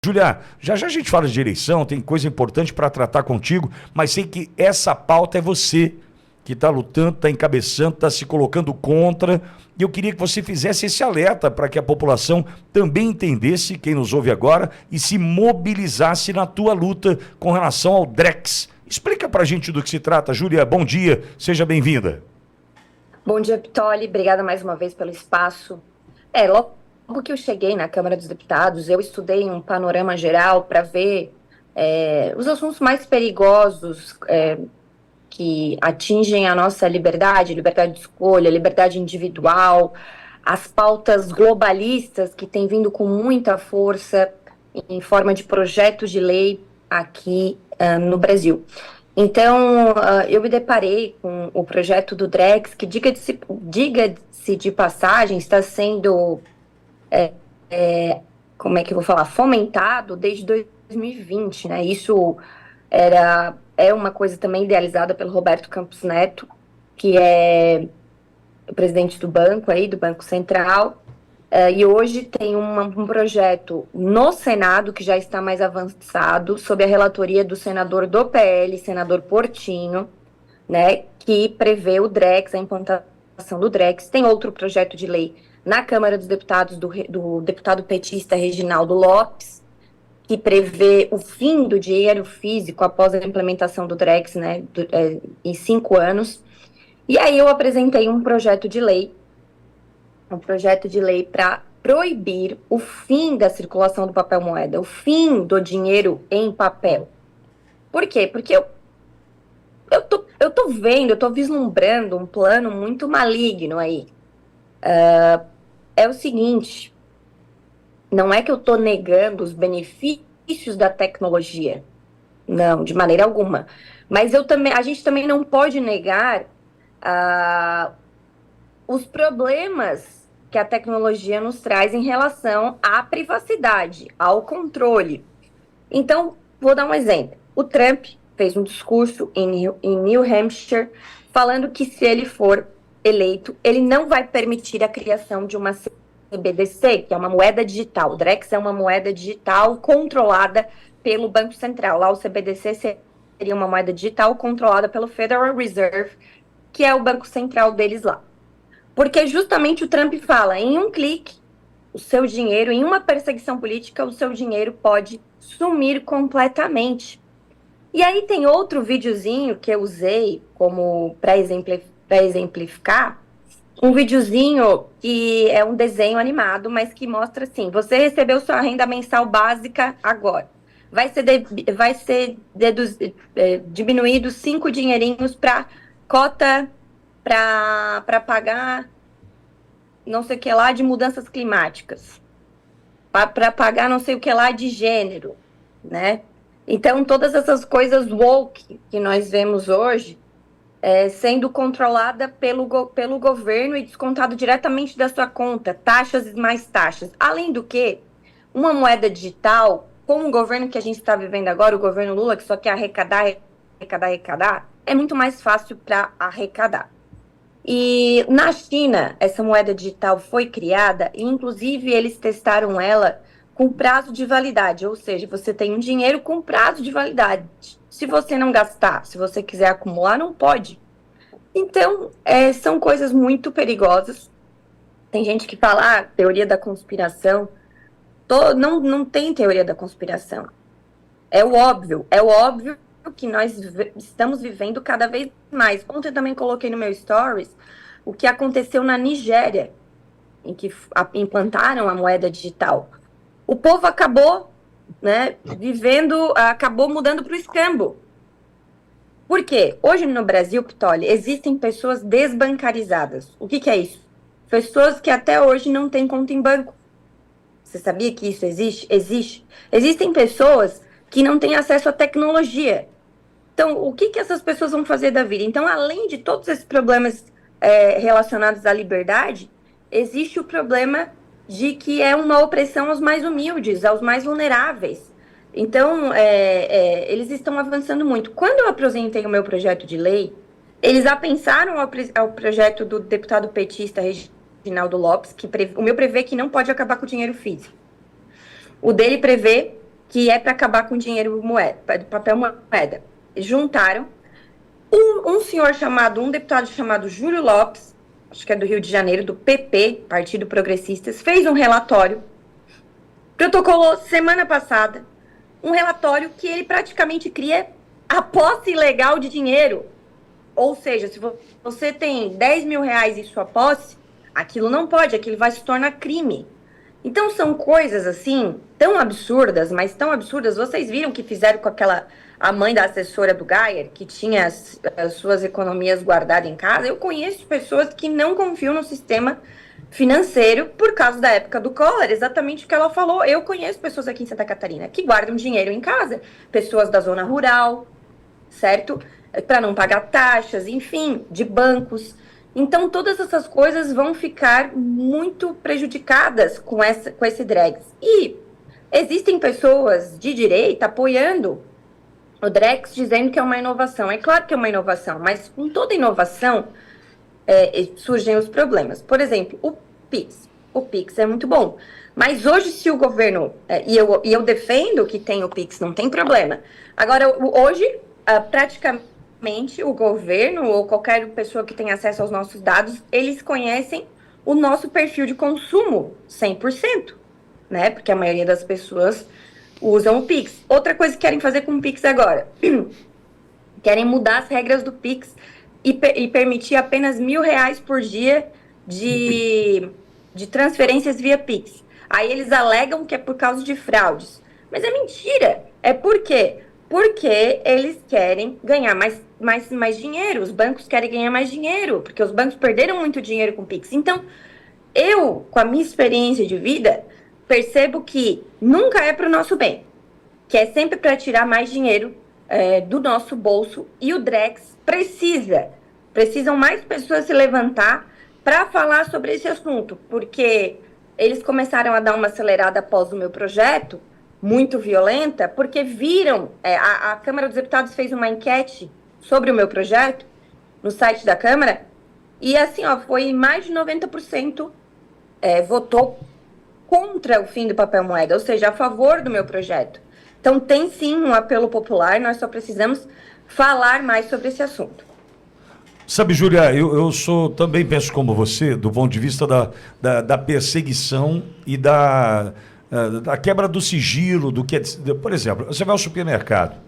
Júlia, já já a gente fala de eleição, tem coisa importante para tratar contigo, mas sei que essa pauta é você que está lutando, está encabeçando, está se colocando contra. E eu queria que você fizesse esse alerta para que a população também entendesse, quem nos ouve agora, e se mobilizasse na tua luta com relação ao Drex. Explica para a gente do que se trata. Júlia, bom dia, seja bem-vinda. Bom dia, Pitoli. Obrigada mais uma vez pelo espaço. Logo que eu cheguei na Câmara dos Deputados, eu estudei um panorama geral para ver os assuntos mais perigosos que atingem a nossa liberdade de escolha, liberdade individual, as pautas globalistas que têm vindo com muita força em forma de projetos de lei aqui no Brasil. Então, eu me deparei com o projeto do Drex, que, diga-se de passagem, está sendo, como é que eu vou falar, fomentado desde 2020, né? Isso é uma coisa também idealizada pelo Roberto Campos Neto, que é o presidente do banco aí, do Banco Central, e hoje tem um projeto no Senado, que já está mais avançado, sob a relatoria do senador do PL, senador Portinho, né, que prevê o Drex, a implantação do Drex. Tem outro projeto de lei na Câmara dos Deputados, do deputado petista Reginaldo Lopes, que prevê o fim do dinheiro físico após a implementação do Drex, né, em 5 anos. E aí eu apresentei um projeto de lei para proibir o fim da circulação do papel moeda, o fim do dinheiro em papel. Por quê? Porque eu tô vendo, eu tô vislumbrando um plano muito maligno aí. É o seguinte, não é que eu tô negando os benefícios da tecnologia, não, de maneira alguma. Mas a gente também não pode negar os problemas que a tecnologia nos traz em relação à privacidade, ao controle. Então, vou dar um exemplo. O Trump fez um discurso em New Hampshire falando que, se ele for eleito, ele não vai permitir a criação de uma CBDC, que é uma moeda digital. O Drex é uma moeda digital controlada pelo Banco Central. Lá o CBDC seria uma moeda digital controlada pelo Federal Reserve, que é o banco central deles lá. Porque justamente o Trump fala, em um clique, o seu dinheiro, em uma perseguição política, o seu dinheiro pode sumir completamente. E aí tem outro videozinho que eu usei como para exemplificar, um videozinho que é um desenho animado, mas que mostra assim, você recebeu sua renda mensal básica agora. Vai ser diminuído 5 dinheirinhos para cota para pagar não sei o que lá de mudanças climáticas, para pagar não sei o que lá de gênero, né? Então, todas essas coisas woke que nós vemos hoje sendo controlada pelo governo e descontado diretamente da sua conta, taxas e mais taxas. Além do que, uma moeda digital, com o governo que a gente está vivendo agora, o governo Lula, que só quer arrecadar, é muito mais fácil para arrecadar. E na China, essa moeda digital foi criada e, inclusive, eles testaram ela com prazo de validade, ou seja, você tem um dinheiro com prazo de validade. Se você não gastar, se você quiser acumular, não pode. Então, são coisas muito perigosas. Tem gente que fala, teoria da conspiração. Não tem teoria da conspiração. É o óbvio que nós estamos vivendo cada vez mais. Ontem eu também coloquei no meu stories o que aconteceu na Nigéria, em que implantaram a moeda digital. O povo acabou, né, acabou mudando para o escambo. Por quê? Hoje no Brasil, Pitoli, existem pessoas desbancarizadas. O que é isso? Pessoas que até hoje não têm conta em banco. Você sabia que isso existe? Existe. Existem pessoas que não têm acesso à tecnologia. Então, o que essas pessoas vão fazer da vida? Então, além de todos esses problemas relacionados à liberdade, existe o problema de que é uma opressão aos mais humildes, aos mais vulneráveis. Então, eles estão avançando muito. Quando eu apresentei o meu projeto de lei, eles apensaram ao projeto do deputado petista Reginaldo Lopes, que o meu prevê que não pode acabar com o dinheiro físico. O dele prevê que é para acabar com dinheiro moeda, papel moeda. Juntaram um senhor chamado, um deputado chamado Júlio Lopes, acho que é do Rio de Janeiro, do PP, Partido Progressistas, fez um relatório, protocolou semana passada, um relatório que ele praticamente cria a posse ilegal de dinheiro. Ou seja, se você tem 10 mil reais em sua posse, aquilo não pode, aquilo vai se tornar crime. Então são coisas assim, tão absurdas, mas tão absurdas. Vocês viram que fizeram com a mãe da assessora do Geyer, que tinha as suas economias guardadas em casa? Eu conheço pessoas que não confiam no sistema financeiro por causa da época do Collor, exatamente o que ela falou. Eu conheço pessoas aqui em Santa Catarina que guardam dinheiro em casa, pessoas da zona rural, certo? Para não pagar taxas, enfim, de bancos. Então, todas essas coisas vão ficar muito prejudicadas com esse Drex. E existem pessoas de direita apoiando o Drex, dizendo que é uma inovação. É claro que é uma inovação, mas com toda inovação surgem os problemas. Por exemplo, o Pix. O Pix é muito bom. Mas hoje, se o governo... e eu defendo que tem o Pix, não tem problema. Agora, hoje, praticamente, o governo ou qualquer pessoa que tenha acesso aos nossos dados, eles conhecem o nosso perfil de consumo 100%, né? Porque a maioria das pessoas usam o Pix. Outra coisa que querem fazer com o Pix agora, querem mudar as regras do Pix e permitir apenas R$1.000 por dia de transferências via Pix. Aí eles alegam que é por causa de fraudes. Mas é mentira. É por quê? Porque eles querem ganhar mais dinheiro, os bancos querem ganhar mais dinheiro, porque os bancos perderam muito dinheiro com o Pix. Então, eu, com a minha experiência de vida, percebo que nunca é para o nosso bem, que é sempre para tirar mais dinheiro do nosso bolso, e o Drex precisam mais pessoas se levantar para falar sobre esse assunto, porque eles começaram a dar uma acelerada após o meu projeto, muito violenta, porque viram, a Câmara dos Deputados fez uma enquete sobre o meu projeto no site da Câmara, e assim, foi mais de 90% votou contra o fim do papel moeda, ou seja, a favor do meu projeto. Então tem sim um apelo popular, nós só precisamos falar mais sobre esse assunto. Sabe, Júlia, eu também penso como você, do ponto de vista da perseguição e da quebra do sigilo, do que por exemplo, você vai ao supermercado,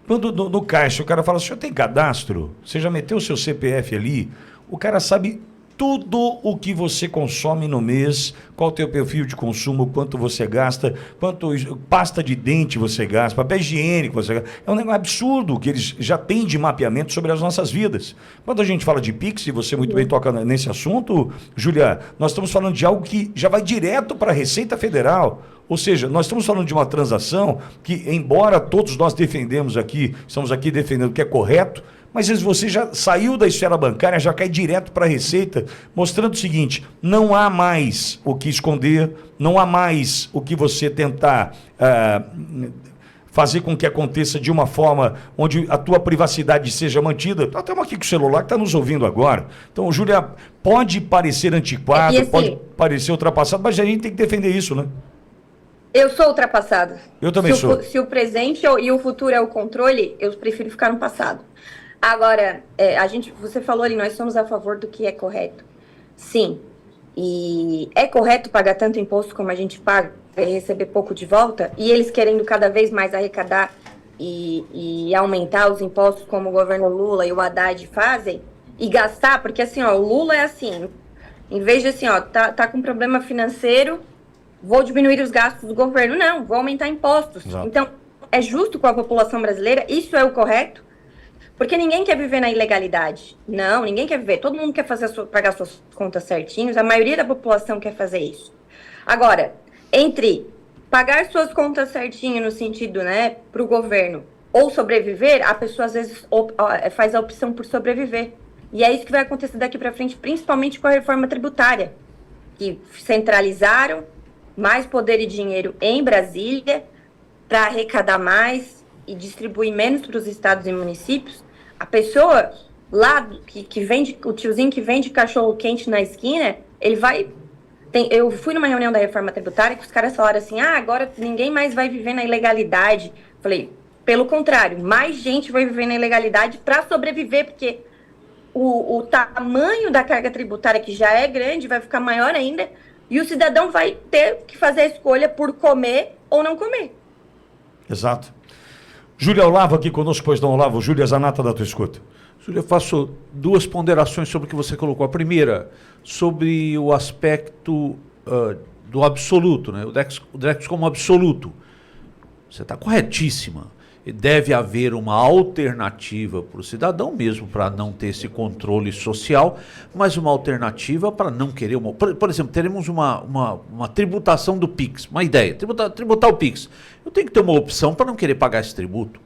quando no caixa o cara fala, o senhor tem cadastro? Você já meteu o seu CPF ali? O cara sabe tudo o que você consome no mês, qual o teu perfil de consumo, quanto você gasta, quanto pasta de dente você gasta, papel higiênico você gasta. É um negócio absurdo que eles já têm de mapeamento sobre as nossas vidas. Quando a gente fala de Pix, e você muito bem toca nesse assunto, Júlia, nós estamos falando de algo que já vai direto para a Receita Federal. Ou seja, nós estamos falando de uma transação que, embora todos nós estamos aqui defendendo que é correto, mas se você já saiu da esfera bancária, já cai direto para a Receita, mostrando o seguinte, não há mais o que esconder, não há mais o que você tentar fazer com que aconteça de uma forma onde a tua privacidade seja mantida. Nós estamos aqui com o celular que está nos ouvindo agora. Então, Júlia, pode parecer antiquado, assim, pode parecer ultrapassado, mas a gente tem que defender isso, né? Eu sou ultrapassada. Eu também sou. Se o presente e o futuro é o controle, eu prefiro ficar no passado. Agora, você falou ali, nós somos a favor do que é correto. Sim, e é correto pagar tanto imposto como a gente paga e receber pouco de volta? E eles querendo cada vez mais arrecadar e aumentar os impostos como o governo Lula e o Haddad fazem? E gastar, porque assim, o Lula é assim, em vez de assim, tá com problema financeiro, vou diminuir os gastos do governo. Não, vou aumentar impostos. Exato. Então, é justo com a população brasileira? Isso é o correto? Porque ninguém quer viver na ilegalidade. Não, ninguém quer viver. Todo mundo quer pagar suas contas certinhos. A maioria da população quer fazer isso. Agora, entre pagar suas contas certinho no sentido, né, para o governo, ou sobreviver, a pessoa às vezes faz a opção por sobreviver. E é isso que vai acontecer daqui para frente, principalmente com a reforma tributária, que centralizaram mais poder e dinheiro em Brasília para arrecadar mais e distribuir menos para os estados e municípios. A pessoa lá que vende, o tiozinho que vende cachorro quente na esquina, ele vai Eu fui numa reunião da reforma tributária que os caras falaram assim, agora ninguém mais vai viver na ilegalidade. Falei, pelo contrário, mais gente vai viver na ilegalidade para sobreviver, porque o tamanho da carga tributária, que já é grande, vai ficar maior ainda, e o cidadão vai ter que fazer a escolha por comer ou não comer. Exato. Júlia Olavo aqui conosco, pois não, Olavo. Júlia Zanata, da tua escuta. Júlia, eu faço duas ponderações sobre o que você colocou. A primeira, sobre o aspecto do absoluto, né? O Drex como absoluto. Você está corretíssima. Deve haver uma alternativa para o cidadão, mesmo para não ter esse controle social, mas uma alternativa para não querer... Por exemplo, teremos uma tributação do PIX, uma ideia, tributar o PIX. Eu tenho que ter uma opção para não querer pagar esse tributo,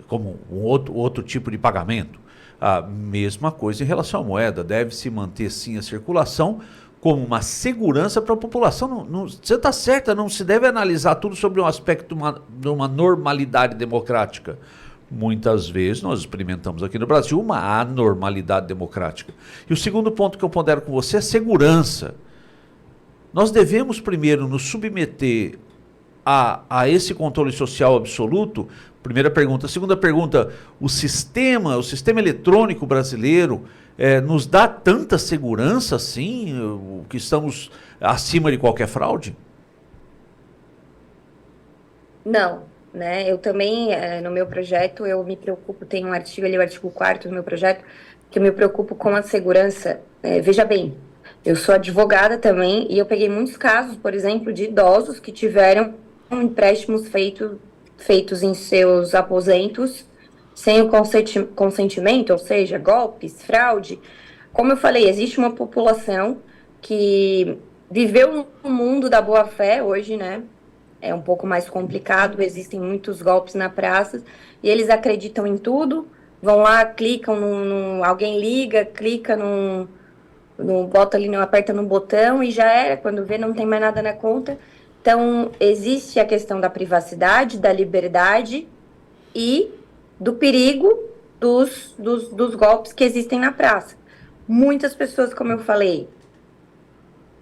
como um outro tipo de pagamento. A mesma coisa em relação à moeda, deve-se manter sim a circulação como uma segurança para a população. Você está certa, não se deve analisar tudo sobre um aspecto de uma normalidade democrática. Muitas vezes nós experimentamos aqui no Brasil uma anormalidade democrática. E o segundo ponto que eu pondero com você é segurança. Nós devemos primeiro nos submeter a esse controle social absoluto. Primeira pergunta. Segunda pergunta, o sistema eletrônico brasileiro nos dá tanta segurança assim, que estamos acima de qualquer fraude? Não, né? Eu também, no meu projeto, eu me preocupo, tem um artigo ali, o artigo 4º do meu projeto, que eu me preocupo com a segurança. Veja bem, eu sou advogada também, e eu peguei muitos casos, por exemplo, de idosos que tiveram empréstimos feitos em seus aposentos sem o consentimento, ou seja, golpes, fraude. Como eu falei, existe uma população que viveu no mundo da boa-fé hoje, né? É um pouco mais complicado, existem muitos golpes na praça, e eles acreditam em tudo, vão lá, clicam, alguém liga, clica bota ali, aperta no botão e já era, quando vê não tem mais nada na conta. Então, existe a questão da privacidade, da liberdade e do perigo dos golpes que existem na praça. Muitas pessoas, como eu falei,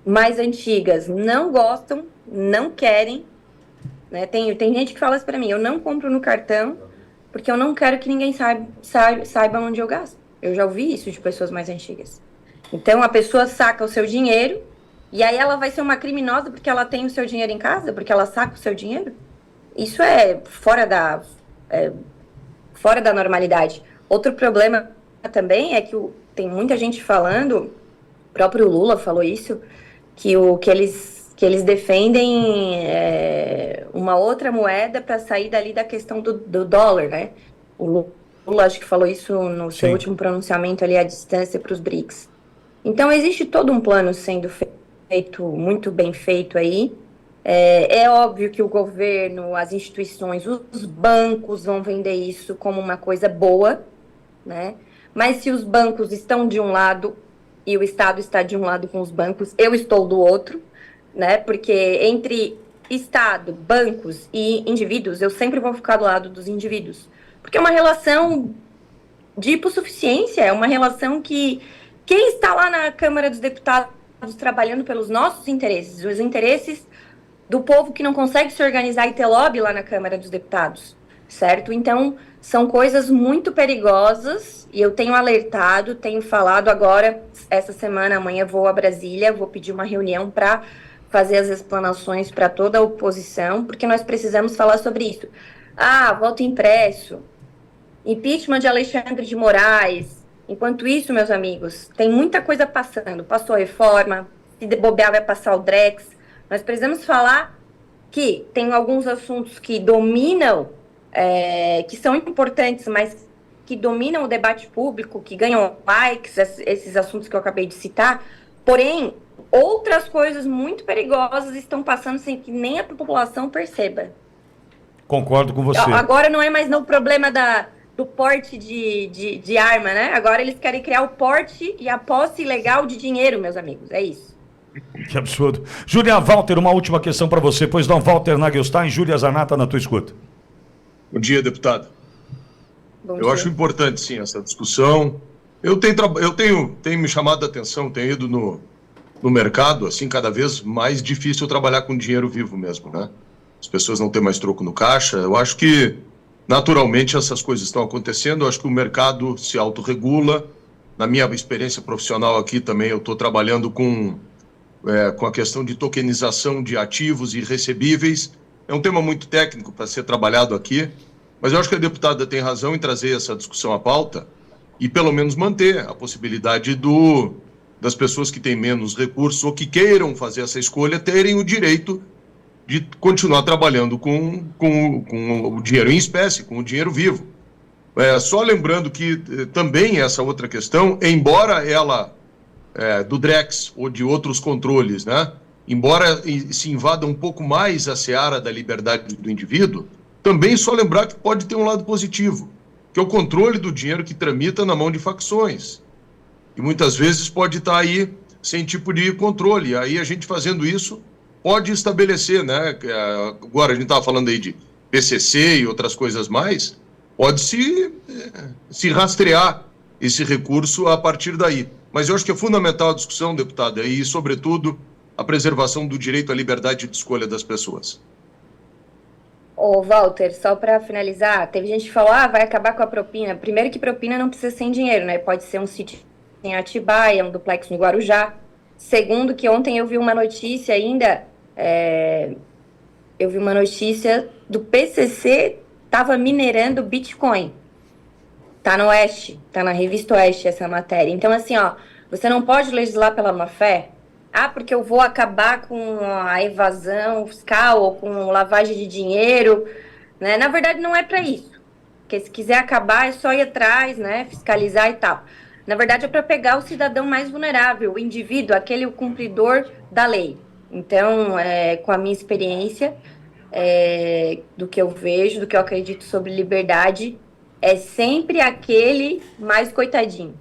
mais antigas, não gostam, não querem, né? Tem gente que fala isso para mim, eu não compro no cartão porque eu não quero que ninguém saiba onde eu gasto. Eu já ouvi isso de pessoas mais antigas. Então, a pessoa saca o seu dinheiro e aí ela vai ser uma criminosa porque ela tem o seu dinheiro em casa, porque ela saca o seu dinheiro? Isso é fora da normalidade. Outro problema também é que tem muita gente falando, o próprio Lula falou isso, que eles defendem uma outra moeda para sair dali da questão do dólar, né? O Lula acho que falou isso no seu último pronunciamento ali à distância para os BRICS. Então existe todo um plano sendo feito, muito bem feito aí. É óbvio que o governo, as instituições, os bancos vão vender isso como uma coisa boa, né? Mas se os bancos estão de um lado e o Estado está de um lado com os bancos, eu estou do outro, né? Porque entre Estado, bancos e indivíduos, eu sempre vou ficar do lado dos indivíduos. Porque é uma relação de hipossuficiência, é uma relação que quem está lá na Câmara dos Deputados trabalhando pelos nossos interesses, os interesses do povo que não consegue se organizar e ter lobby lá na Câmara dos Deputados, certo? Então, são coisas muito perigosas e eu tenho alertado, tenho falado agora, essa semana, amanhã vou a Brasília, vou pedir uma reunião para fazer as explanações para toda a oposição, porque nós precisamos falar sobre isso. Voto impresso, impeachment de Alexandre de Moraes. Enquanto isso, meus amigos, tem muita coisa passando. Passou a reforma, se bobear vai passar o Drex. Nós precisamos falar que tem alguns assuntos que dominam, que são importantes, mas que dominam o debate público, que ganham likes, esses assuntos que eu acabei de citar. Porém, outras coisas muito perigosas estão passando sem que nem a população perceba. Concordo com você. Agora não é mais no problema do porte de arma, né? Agora eles querem criar o porte e a posse ilegal de dinheiro, meus amigos. É isso. Que absurdo. Júlia Walter, uma última questão para você. Pois não, Walter Nagelstein, Júlia Zanata, na tua escuta. Bom dia, deputado. Bom Eu dia. acho importante, sim, essa discussão. Eu tenho me chamado a atenção, tenho ido no mercado, assim, cada vez mais difícil trabalhar com dinheiro vivo mesmo, né? As pessoas não têm mais troco no caixa. Eu acho que, naturalmente, essas coisas estão acontecendo. Eu acho que o mercado se autorregula. Na minha experiência profissional aqui também, eu estou trabalhando com a questão de tokenização de ativos e recebíveis. É um tema muito técnico para ser trabalhado aqui, mas eu acho que a deputada tem razão em trazer essa discussão à pauta e pelo menos manter a possibilidade das pessoas que têm menos recursos ou que queiram fazer essa escolha terem o direito de continuar trabalhando com o dinheiro em espécie, com o dinheiro vivo. Só lembrando que também essa outra questão, embora ela, do Drex ou de outros controles, né, embora se invada um pouco mais a seara da liberdade do indivíduo, também só lembrar que pode ter um lado positivo, que é o controle do dinheiro que tramita na mão de facções. E muitas vezes pode estar aí sem tipo de controle. Aí a gente fazendo isso pode estabelecer, né? Agora a gente estava falando aí de PCC e outras coisas mais, pode se rastrear esse recurso a partir daí. Mas eu acho que é fundamental a discussão, deputada, e, sobretudo, a preservação do direito à liberdade de escolha das pessoas. Ô, Walter, só para finalizar, teve gente que falou, vai acabar com a propina. Primeiro que propina não precisa ser em dinheiro, né? Pode ser um sítio em Atibaia, um duplex no Guarujá. Segundo que ontem eu vi uma notícia ainda, eu vi uma notícia do PCC estava minerando Bitcoin. Tá no Oeste, tá na revista Oeste essa matéria. Então, assim, você não pode legislar pela má-fé. Porque eu vou acabar com a evasão fiscal ou com lavagem de dinheiro, né? Na verdade, não é para isso. Porque se quiser acabar, é só ir atrás, né? Fiscalizar e tal. Na verdade, é para pegar o cidadão mais vulnerável, o indivíduo, aquele o cumpridor da lei. Então, com a minha experiência, do que eu vejo, do que eu acredito sobre liberdade, é sempre aquele mais coitadinho.